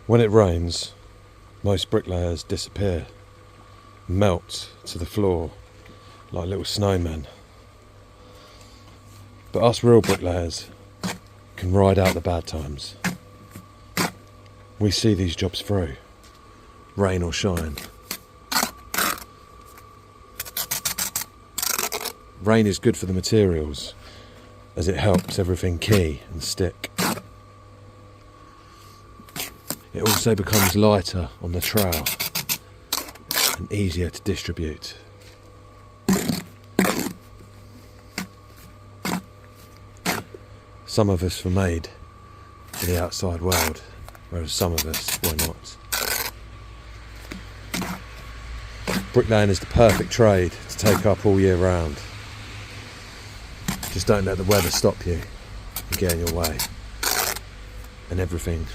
When it rains, most bricklayers disappear, melt to the floor like little snowmen. But us real bricklayers can ride out the bad times. We see these jobs through, rain or shine. Rain is good for the materials, as it helps everything key and stick. It also becomes lighter on the trowel and easier to distribute. Some of us were made for the outside world, whereas some of us were not. Bricklaying is the perfect trade to take up all year round. Just don't let the weather stop you and get in your way, and everything